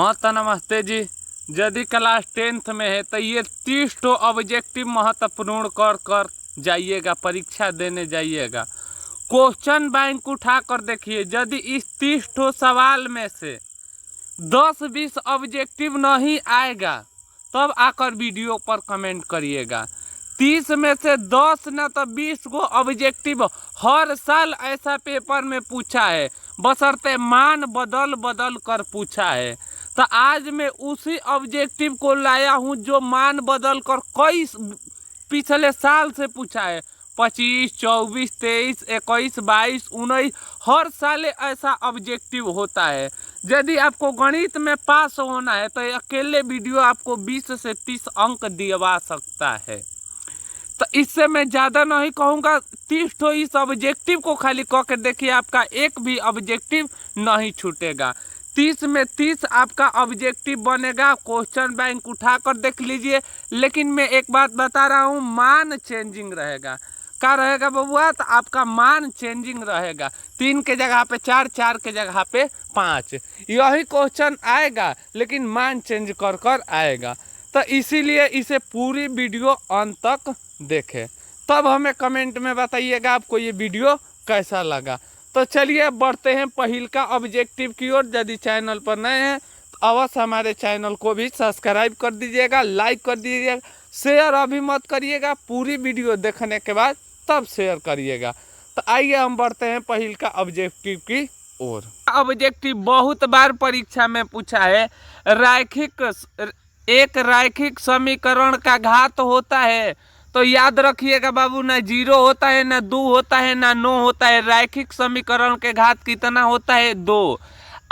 हाँ तो नमस्ते जी। यदि क्लास 10th में है तो ये 30 तो ऑब्जेक्टिव महत्वपूर्ण कर जाइएगा, परीक्षा देने जाइएगा। क्वेश्चन बैंक उठा कर देखिए, यदि इस 30 तो सवाल में से 10-20 ऑब्जेक्टिव नहीं आएगा तब आकर वीडियो पर कमेंट करिएगा। 30 में से 10 न तो 20 को ऑब्जेक्टिव हर साल ऐसा पेपर में पूछा है, बशर्ते मान बदल बदल कर पूछा है। तो आज मैं उसी ऑब्जेक्टिव को लाया हूं जो मान बदल कर कई पिछले साल से पूछा है। 25, 24, 23, 21, 22, 19 हर साल ऐसा ऑब्जेक्टिव होता है। यदि आपको गणित में पास होना है तो अकेले वीडियो आपको 20 से 30 अंक दिलवा सकता है। तो इससे मैं ज़्यादा नहीं कहूँगा। 30 तो इस ऑब्जेक्टिव को खाली कह के देखिए, आपका एक भी ऑब्जेक्टिव नहीं छूटेगा। 30 में 30 आपका ऑब्जेक्टिव बनेगा। क्वेश्चन बैंक उठा कर देख लीजिए। लेकिन मैं एक बात बता रहा हूँ, मान चेंजिंग रहेगा। क्या रहेगा बबुआ? तो आपका मान चेंजिंग रहेगा। 3 के जगह पे 4, 4 के जगह पे 5, यही क्वेश्चन आएगा, लेकिन मान चेंज कर कर आएगा। तो इसीलिए इसे पूरी वीडियो अंत तक देखें, तब हमें कमेंट में बताइएगा आपको ये वीडियो कैसा लगा। तो चलिए बढ़ते हैं पहिल का ऑब्जेक्टिव की ओर। यदि चैनल पर नए हैं तो अवश्य हमारे चैनल को भी सब्सक्राइब कर दीजिएगा, लाइक कर दीजिएगा, शेयर अभी मत करिएगा, पूरी वीडियो देखने के बाद तब शेयर करिएगा। तो आइए हम बढ़ते हैं पहिल का ऑब्जेक्टिव की ओर। ऑब्जेक्टिव बहुत बार परीक्षा में पूछा है। एक रैखिक समीकरण का घात होता है तो याद रखिएगा बाबू, ना 0 होता है, ना 2 होता है, ना 9 होता है। रैखिक समीकरण के घात कितना होता है? 2।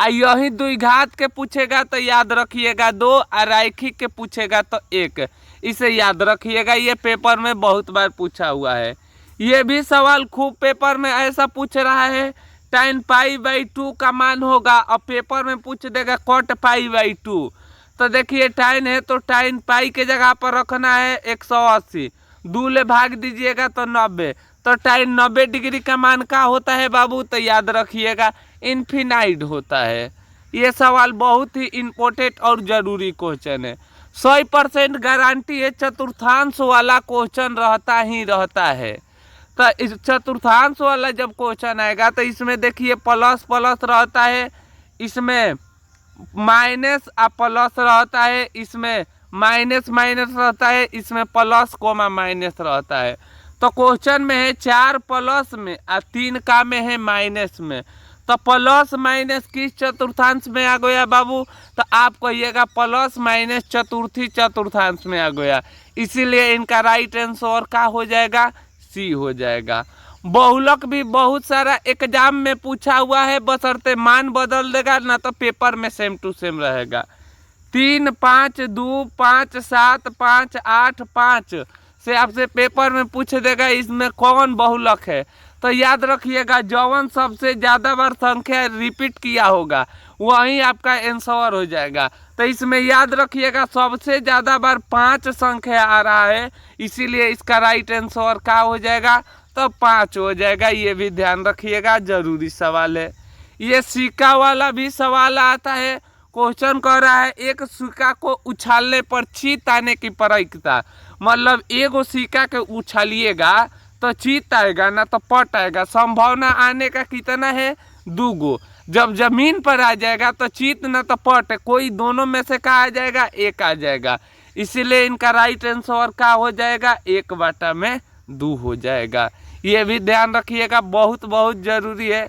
यही द्विघात के पूछेगा तो याद रखिएगा 2, और रैखिक के पूछेगा तो 1। इसे याद रखिएगा, ये पेपर में बहुत बार पूछा हुआ है। ये भी सवाल खूब पेपर में ऐसा पूछ रहा है, tan π/2 का मान होगा, और पेपर में पूछ देगा cot π/2। तो देखिए tan है तो tan π के जगह पर रखना है 180, 2 ले भाग दीजिएगा तो 90। तो tan 90 डिग्री का मान क्या होता है बाबू? तो याद रखिएगा इन्फिनाइट होता है। ये सवाल बहुत ही इम्पोर्टेंट और जरूरी क्वेश्चन है। 100% गारंटी है, चतुर्थांश वाला क्वेश्चन रहता ही रहता है। तो इस चतुर्थांश वाला जब क्वेश्चन आएगा तो इसमें देखिए प्लस प्लस रहता है, इसमें माइनस और प्लस रहता है, इसमें माइनस माइनस रहता है, इसमें प्लस कोमा माइनस रहता है। तो क्वेश्चन में है 4 प्लस में और 3 का में है माइनस में। तो प्लस माइनस किस चतुर्थांश में आ गया बाबू? तो आप कहिएगा प्लस माइनस चतुर्थी चतुर्थांश में आ गया। इसीलिए इनका राइट आंसर क्या हो जाएगा? सी हो जाएगा। बहुलक भी बहुत सारा एग्जाम में पूछा हुआ है, बशर्ते मान बदल देगा ना तो पेपर में सेम टू सेम रहेगा। 3, 5, 2, 5, 7, 5, 8, 5 से आपसे पेपर में पूछ देगा इसमें कौन बहुलक है। तो याद रखिएगा जौन सबसे ज़्यादा बार संख्या रिपीट किया होगा वही आपका आंसर हो जाएगा। तो इसमें याद रखिएगा सबसे ज़्यादा बार 5 संख्या आ रहा है, इसीलिए इसका राइट आंसर क्या हो जाएगा? तो 5 हो जाएगा। ये भी ध्यान रखिएगा, जरूरी सवाल है। ये सिक्का वाला भी सवाल आता है। क्वेश्चन कह रहा है एक सिक्का को उछालने पर चीत आने की प्रायिकता, मतलब एगो सिक्का के उछालिएगा तो चीत आएगा ना तो पट आएगा। संभावना आने का कितना है? 2 गो। जब जमीन पर आ जाएगा तो चीत ना तो पट, कोई दोनों में से क्या आ जाएगा? 1 आ जाएगा। इसीलिए इनका राइट आंसर क्या हो जाएगा? 1/2 हो जाएगा। ये भी ध्यान रखिएगा, बहुत बहुत जरूरी है।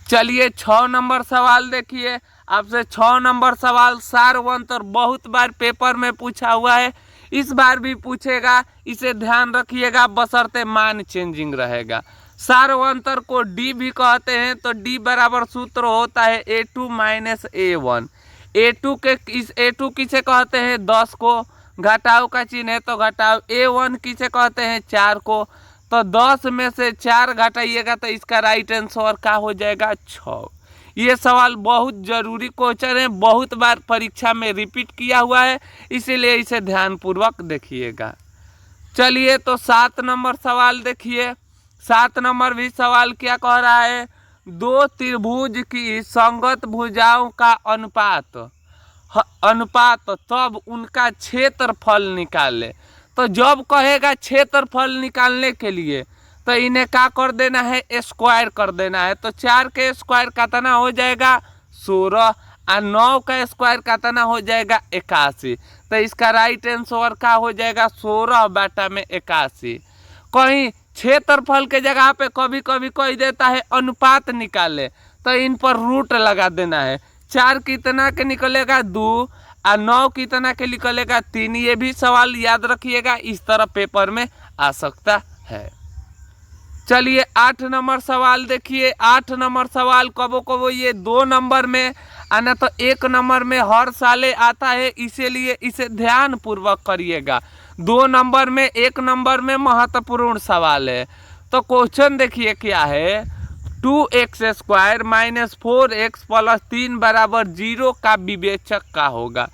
चलिए 6 नंबर सवाल देखिए। आपसे 6 नंबर सवाल सारवंतर बहुत बार पेपर में पूछा हुआ है, इस बार भी पूछेगा। इसे ध्यान रखिएगा, बशर्ते मान चेंजिंग रहेगा। सारवंतर को डी भी कहते हैं। तो डी बराबर सूत्र होता है A2 - A1। A2 किसे कहते हैं? 10 को। घटाव का चिन्ह है तो घटाव। A1 किसे कहते हैं? 4 को। तो 10 में से 4 घटाइएगा तो इसका राइट आंसर क्या हो जाएगा? 6। ये सवाल बहुत जरूरी क्वेश्चन है, बहुत बार परीक्षा में रिपीट किया हुआ है, इसीलिए इसे ध्यानपूर्वक देखिएगा। चलिए तो 7 नंबर सवाल देखिए। 7 नंबर भी सवाल क्या कह रहा है? दो त्रिभुज की संगत भुजाओं का अनुपात तब उनका क्षेत्रफल निकाले। तो जब कहेगा क्षेत्रफल निकालने के लिए तो इन्हें क्या कर देना है, स्क्वायर कर देना है। तो 4 के स्क्वायर कितना हो जाएगा 16 और 9 का स्क्वायर कितना हो जाएगा 81। तो इसका राइट आंसर क्या हो जाएगा 16/81। कहीं क्षेत्रफल के जगह पे कभी कभी कह देता है अनुपात निकाले, तो इन पर रूट लगा देना है। 4 कितना के निकलेगा 2 और 9 कितना के निकलेगा 3। ये भी सवाल याद रखिएगा, इस तरह पेपर में आ सकता है। चलिए 8 नंबर सवाल देखिए। 8 नंबर सवाल कबो कबो ये 2 नंबर में आना तो 1 नंबर में हर साले आता है, इसीलिए इसे ध्यान पूर्वक करिएगा। 2 नंबर में 1 नंबर में महत्वपूर्ण सवाल है। तो क्वेश्चन देखिए क्या है, 2x² - 4x + 3 = 0 का विवेचक का होगा।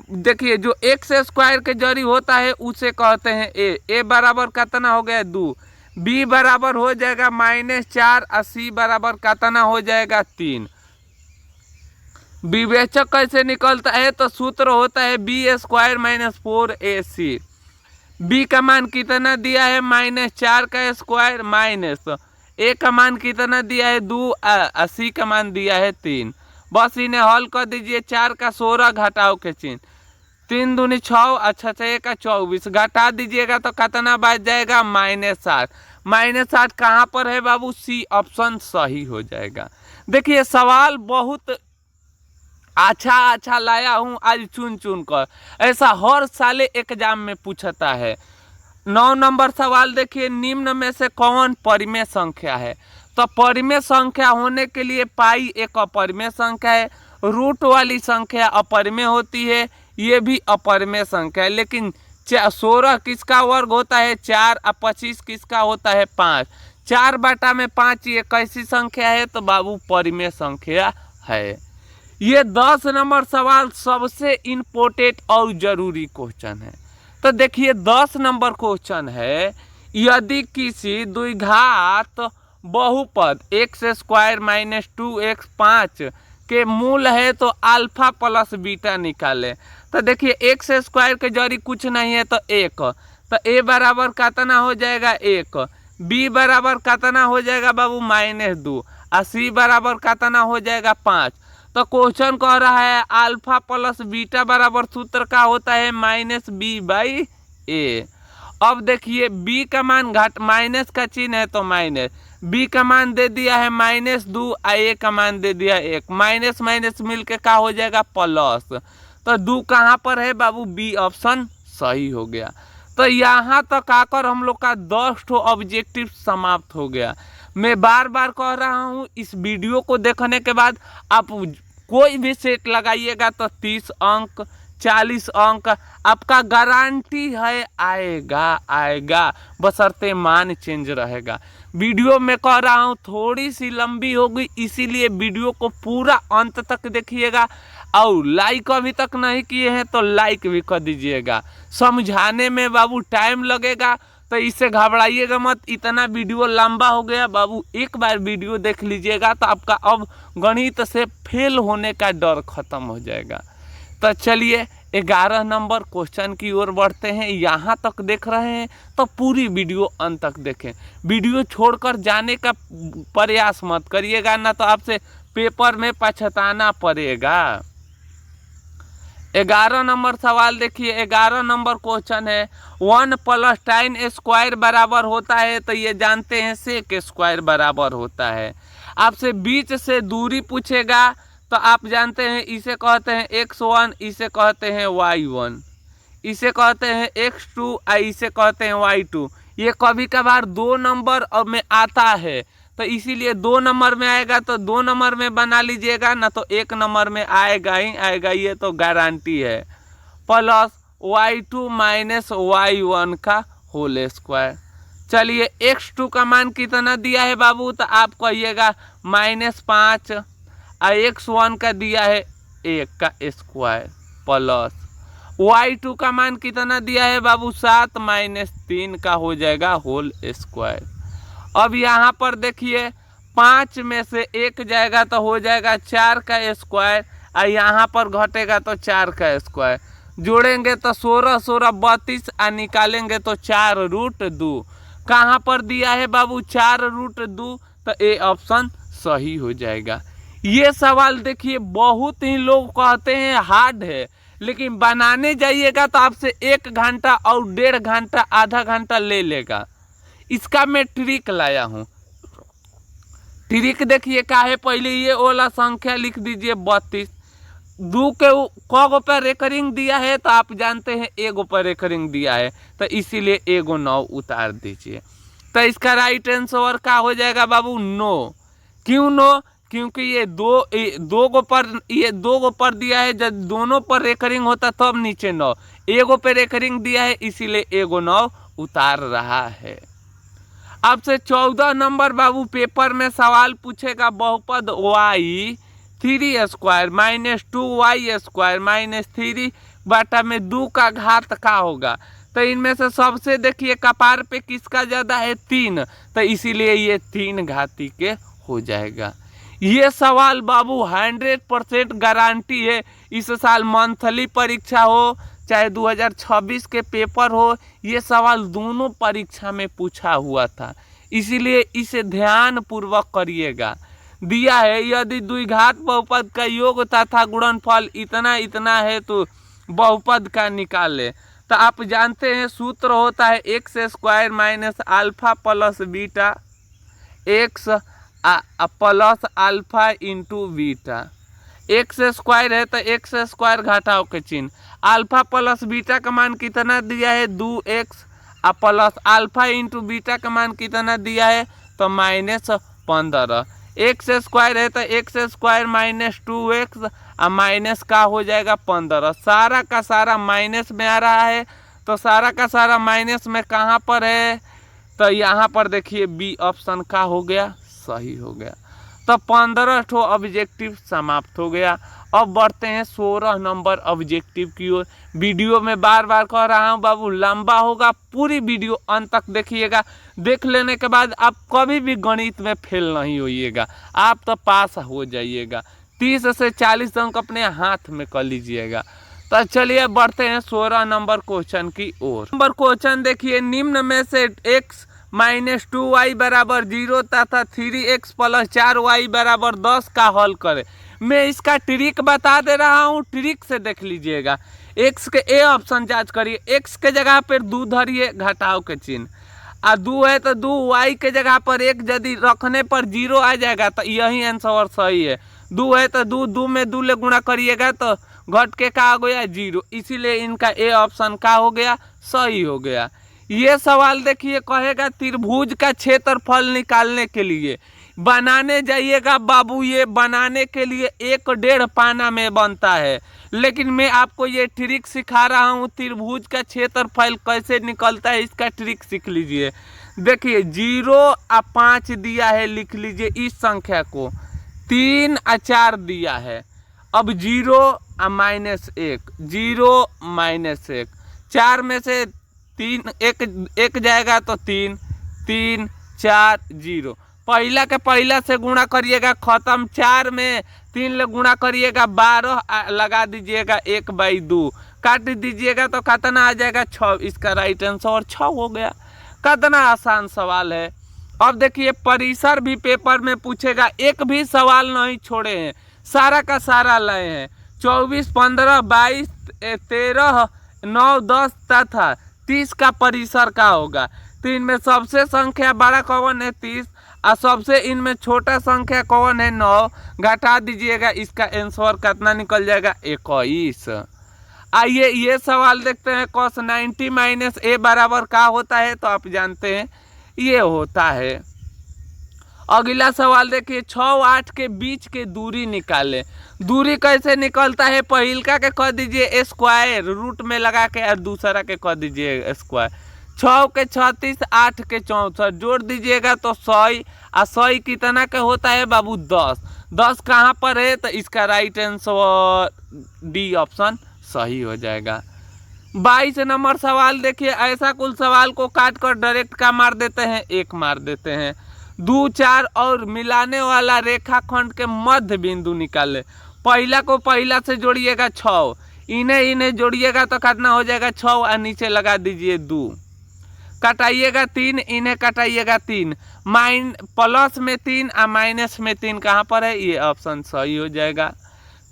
देखिए जो x² के जरी होता है उसे कहते हैं a बराबर कितना हो गया 2, b बराबर हो जाएगा -4 और c बराबर कितना हो जाएगा 3। विवेचक कैसे निकलता है, तो सूत्र होता है b² - 4ac। b का मान कितना दिया है -4 का स्क्वायर माइनस a का मान कितना दिया है 2 और c का मान दिया है 3। बस इन्हें हल कर दीजिए। 4 का 16 घटाओ के चिन्ह, 3 दूनी 6 अच्छा 6 का 24 घटा दीजिएगा तो कितना बच जाएगा -8। -8 कहाँ पर है बाबू, सी ऑप्शन सही हो जाएगा। देखिए सवाल बहुत अच्छा लाया हूँ आज चुन चुन कर, ऐसा हर साले एग्जाम में पूछता है। 9 नंबर सवाल देखिए, निम्न में से कौन परिमेय संख्या है। तो परिमेय संख्या होने के लिए पाई एक अपरिमेय संख्या है, रूट वाली संख्या अपरिमेय होती है, ये भी अपरिमेय संख्या है। लेकिन 16 किसका वर्ग होता है 4 और 25 किसका होता है 5। 4/5 ये कैसी संख्या है, तो बाबू परिमेय संख्या है। ये 10 नंबर सवाल सबसे इम्पोर्टेंट और जरूरी क्वेश्चन है। तो देखिए 10 नंबर क्वेश्चन है, यदि किसी द्विघात बहुपद x² - 2x 5 के मूल है तो अल्फा प्लस बीटा निकाले। तो देखिए x² के जरी कुछ नहीं है तो 1, तो a बराबर कितना हो जाएगा 1, b बराबर कितना हो जाएगा बाबू -2 और c बराबर कितना हो जाएगा 5। तो क्वेश्चन कह रहा है अल्फा प्लस बीटा बराबर सूत्र का होता है -b/a। अब देखिए b का मान घट माइनस का चिन्ह है तो माइनस, b का मान दे दिया है -2 और a का मान दे दिया 1, माइनस माइनस मिलके क्या हो जाएगा प्लस। तो 2 कहाँ पर है बाबू, बी ऑप्शन सही हो गया। तो यहाँ तक आकर हम लोग का 10 ऑब्जेक्टिव समाप्त हो गया। मैं बार बार कह रहा हूँ, इस वीडियो को देखने के बाद आप कोई भी सेट लगाइएगा तो 30 अंक 40 अंक आपका गारंटी है आएगा, बशर्ते मान चेंज रहेगा। वीडियो में कह रहा हूँ थोड़ी सी लंबी होगी, इसीलिए वीडियो को पूरा अंत तक देखिएगा। और लाइक अभी तक नहीं किए हैं तो लाइक भी कर दीजिएगा। समझाने में बाबू टाइम लगेगा, तो इससे घबराइएगा मत। इतना वीडियो लंबा हो गया बाबू, एक बार वीडियो देख लीजिएगा तो आपका अब गणित से फेल होने का डर खत्म हो जाएगा। तो चलिए 11 नंबर क्वेश्चन की ओर बढ़ते हैं। यहाँ तक देख रहे हैं तो पूरी वीडियो अंत तक देखें, वीडियो छोड़कर जाने का प्रयास मत करिएगा, ना तो आपसे पेपर में पछताना पड़ेगा। 11 नंबर सवाल देखिए। 11 नंबर क्वेश्चन है 1 + tan² बराबर होता है, तो ये जानते हैं sec² बराबर होता है। आपसे बीच से दूरी पूछेगा तो आप जानते हैं इसे कहते हैं x1, इसे कहते हैं y1, इसे कहते हैं x2 और इसे कहते हैं y2। ये कभी कभार 2 नंबर में आता है, तो इसीलिए 2 नंबर में आएगा तो 2 नंबर में बना लीजिएगा, ना तो 1 नंबर में आएगा ही आएगा, ये तो गारंटी है। प्लस y2 - y1 का होल स्क्वायर। चलिए x2 का मान कितना दिया है बाबू, तो आप कहिएगा -5 और x1 का दिया है 1 का स्क्वायर, प्लस y2 का मान कितना दिया है बाबू 7 - 3 का हो जाएगा होल स्क्वायर। अब यहाँ पर देखिए 5 में से 1 जाएगा तो हो जाएगा 4 का स्क्वायर, और यहाँ पर घटेगा तो 4 का स्क्वायर। जोड़ेंगे तो 16 16 32, और निकालेंगे तो 4√2। कहाँ पर दिया है बाबू 4√2, तो ए ऑप्शन सही हो जाएगा। ये सवाल देखिए बहुत ही लोग कहते हैं हार्ड है, लेकिन बनाने जाइएगा तो आपसे 1 घंटा और 1.5 घंटा आधा घंटा ले लेगा। इसका मैं ट्रिक लाया हूँ। ट्रिक देखिए का है, पहले ये वाला संख्या लिख दीजिए 32। 2 के क पर रेकरिंग दिया है तो आप जानते हैं 1 पर रेकरिंग दिया है, तो इसीलिए 1 9 उतार दीजिए। तो इसका राइट आंसर क्या हो जाएगा बाबू 9। क्यों 9? क्योंकि ये दो पर दिया है, जब दोनों पर रेकरिंग होता तब नीचे 9, 1 पे रेकरिंग दिया है इसीलिए 1 9 उतार रहा है। आपसे 14 नंबर बाबू पेपर में सवाल पूछेगा, बहुपद y 3 square minus 2y square minus 3 बटा में 2 का घात का होगा। तो इनमें से सबसे देखिए कपार पे किसका ज़्यादा है 3, तो इसीलिए ये 3 घाती के हो जाएगा। ये सवाल बाबू 100% गारंटी है। इस साल मंथली परीक्षा हो चाहे 2026 के पेपर हो, ये सवाल दोनों परीक्षा में पूछा हुआ था, इसीलिए इसे ध्यान पूर्वक करिएगा। दिया है यदि द्विघात बहुपद का योग तथा गुणनफल इतना इतना है तो बहुपद का निकाले। तो आप जानते हैं सूत्र होता है x square minus alpha plus beta x plus alpha into beta. X square है तो एक्स स्क्वायर घटाओ के चिन्ह, अल्फा प्लस बीटा का मान कितना दिया है 2x, plus alpha into beta का मान कितना दिया है तो -15। एक्स स्क्वायर है तो एक्स स्क्वायर माइनस 2x और माइनस का हो जाएगा 15। सारा का सारा माइनस में आ रहा है, तो सारा का सारा माइनस में कहाँ पर है, तो यहाँ पर देखिए बी ऑप्शन का हो गया, सही हो गया। तो 15 ठो ऑब्जेक्टिव समाप्त हो गया। अब बढ़ते हैं 16 नंबर ऑब्जेक्टिव की ओर। वीडियो में बार बार कह रहा हूँ बाबू लंबा होगा, पूरी वीडियो अंत तक देखिएगा। देख लेने के बाद आप कभी भी गणित में फेल नहीं होइएगा, आप तो पास हो जाइएगा। 30 से 40 अंक अपने हाथ में कर लीजिएगा। तो चलिए बढ़ते हैं 16 नंबर क्वेश्चन की ओर। नंबर क्वेश्चन देखिए, निम्न में से x माइनस 2y बराबर 0 तथा 3x प्लस 4y बराबर 10 का हल करें। मैं इसका ट्रिक बता दे रहा हूँ, ट्रिक से देख लीजिएगा। x के ए ऑप्शन जांच करिए, x के जगह पर 2 धरिए घटाव के चिन्ह, और 2 है तो 2, y के जगह पर 1 यदि रखने पर 0 आ जाएगा तो यही आंसर सही है। 2 है तो 2 में 2 ले गुणा करिएगा तो घट के का हो गया 0, इसीलिए इनका ए ऑप्शन का हो गया, सही हो गया। ये सवाल देखिए कहेगा त्रिभुज का क्षेत्रफल निकालने के लिए बनाने जाइएगा बाबू। ये बनाने के लिए 1.5 पाना में बनता है, लेकिन मैं आपको ये ट्रिक सिखा रहा हूँ त्रिभुज का क्षेत्रफल कैसे निकलता है, इसका ट्रिक सीख लीजिए। देखिए 0 और 5 दिया है, लिख लीजिए इस संख्या को। 3 और 4 दिया है। अब 0 और -1, 0 -1, 4 में से 3 एक जाएगा तो 3, 3 4 0। पहला के पहला से गुणा करिएगा, खत्म। 4 में 3 ले गुणा करिएगा 12, लगा दीजिएगा 1/2, काट दीजिएगा तो कितना आ जाएगा 6। इसका राइट आंसर 6 हो गया। कितना आसान सवाल है। अब देखिए परिसर भी पेपर में पूछेगा, एक भी सवाल नहीं छोड़े हैं, सारा का सारा लाए हैं। 24, 15, 22, 13, 9, 10 तथा 30 का परिसर का होगा। तो इनमें सबसे संख्या बड़ा कौन है 30, और सबसे इनमें छोटा संख्या कौन है 9। घटा दीजिएगा, इसका आंसर कितना निकल जाएगा 21। आइए ये सवाल देखते हैं, cos 90 माइनस a बराबर का होता है, तो आप जानते हैं ये होता है। अगला सवाल देखिए, 6 और 8 के बीच के दूरी निकालें। दूरी कैसे निकलता है, पहिलका के कह दीजिए स्क्वायर रूट में लगा के, और दूसरा के कह दीजिए स्क्वायर। 6 के 36, 8 के 64 जोड़ दीजिएगा तो 100, और 100 कितना के होता है बाबू 10। 10 कहाँ पर है, तो इसका राइट आंसर डी ऑप्शन सही हो जाएगा। 22 नंबर सवाल देखिए, ऐसा कुल सवाल को काट कर डायरेक्ट का मार देते हैं, 1 मार देते हैं। 2 4 और मिलाने वाला रेखाखंड के मध्य बिंदु निकाले। पहला को पहला से जोड़िएगा 6, इन्हें जोड़िएगा तो कितना हो जाएगा 6 और नीचे लगा दीजिए 2, कटाइएगा 3, इन्हें कटाइएगा 3, प्लस में 3 और माइनस में 3 कहाँ पर है, ये ऑप्शन सही हो जाएगा।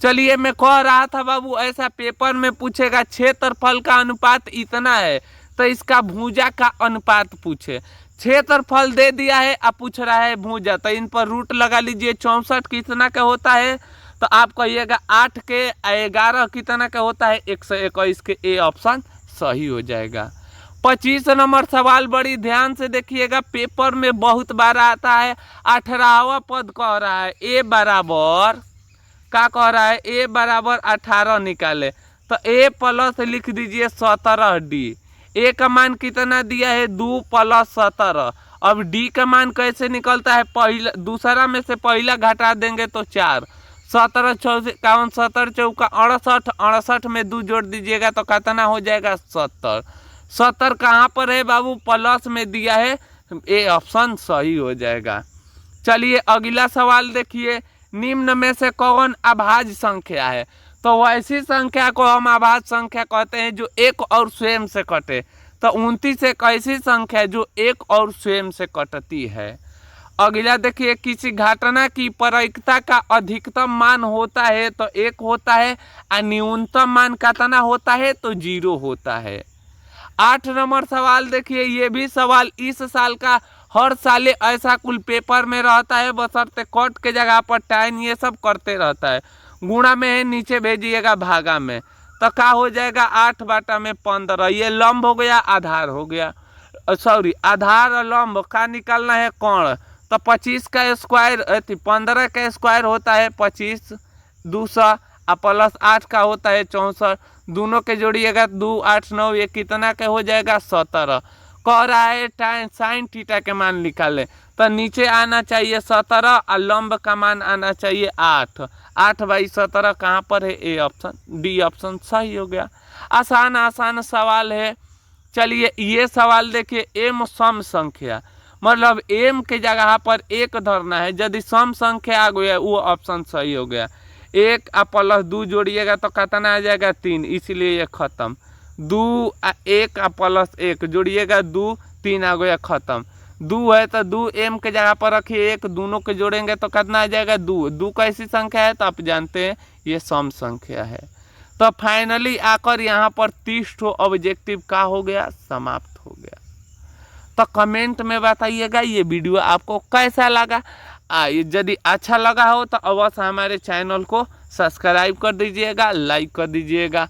चलिए मैं कह रहा था बाबू ऐसा पेपर में पूछेगा क्षेत्रफल का अनुपात इतना है तो इसका भुजा का अनुपात पूछे। क्षेत्रफल दे दिया है, अब पूछ रहा है भुजा, तो इन पर रूट लगा लीजिए। 64 कितना का होता है, तो आप कहिएगा 8 के 11 कितना का होता है, 121 के, ए ऑप्शन सही हो जाएगा। 25 नंबर सवाल बड़ी ध्यान से देखिएगा, पेपर में बहुत बार आता है। 18वां पद कह रहा है ए बराबर, क्या कह रहा है, ए बराबर 18 निकाले, तो ए प्लस लिख दीजिए 17d। ए का मान कितना दिया है, 2 + 17। अब डी का मान कैसे निकलता है, पहला दूसरा में से पहला घटा देंगे तो 4, 17 × 4 = 17 चौका 68, 68 में 2 जोड़ दीजिएगा तो कितना हो जाएगा 70। 70 कहाँ पर है बाबू, प्लस में दिया है, ए ऑप्शन सही हो जाएगा। चलिए अगला सवाल देखिए, निम्न में से कौन अभाज्य संख्या है, तो वैसी संख्या को हम अभाज्य संख्या कहते हैं जो एक और स्वयं से कटे। तो 29 एक ऐसी संख्या है जो एक और स्वयं से कटती है। अगला देखिए, किसी घटना की प्रायिकता का अधिकतम मान होता है तो 1 होता है और न्यूनतम मान कितना होता है, तो 0 होता है। 8 नंबर सवाल देखिए, ये भी सवाल इस साल का हर साल ऐसा कुल पेपर में रहता है, बशर्ते कट के जगह पर टाइम ये सब करते रहता है। गुणा में है, नीचे भेजिएगा भागा में, तो क्या हो जाएगा 8/15, ये लंब हो गया, आधार हो गया, सॉरी आधार और लंब का निकालना है कोण, तो 25 का स्क्वायर 15 का स्क्वायर होता है 25 200 और प्लस 8 का होता है 64, दोनों के जोड़िएगा 2 8 9, ये कितना का हो जाएगा 17। कह रहा है टाइम साइन थीटा के मान निकाले, तो नीचे आना चाहिए 17 और लंब का मान आना चाहिए 8, 8/17 कहाँ पर है, ए ऑप्शन, डी ऑप्शन सही हो गया। आसान आसान सवाल है। चलिए ये सवाल देखिए, एम सम संख्या, मतलब एम के जगह पर 1 धरना है, यदि सम संख्या आ गया वो ऑप्शन सही हो गया। 1 और प्लस 2 जोड़िएगा तो कितना आ जाएगा 3, इसीलिए ये खत्म। 2 और 1 और प्लस 1 जोड़िएगा 2, 3 आ गया खत्म। 2 है तो 2 एम के जगह पर रखिए, 1 दोनों के जोड़ेंगे तो कितना आ जाएगा 2। 2 कैसी संख्या है, तो आप जानते हैं ये सम संख्या है। तो फाइनली आकर यहाँ पर 30 ठो ऑब्जेक्टिव का हो गया, समाप्त हो गया। तो कमेंट में बताइएगा ये वीडियो आपको कैसा लगा। यदि अच्छा लगा हो तो अवश्य हमारे चैनल को सब्सक्राइब कर दीजिएगा, लाइक कर दीजिएगा।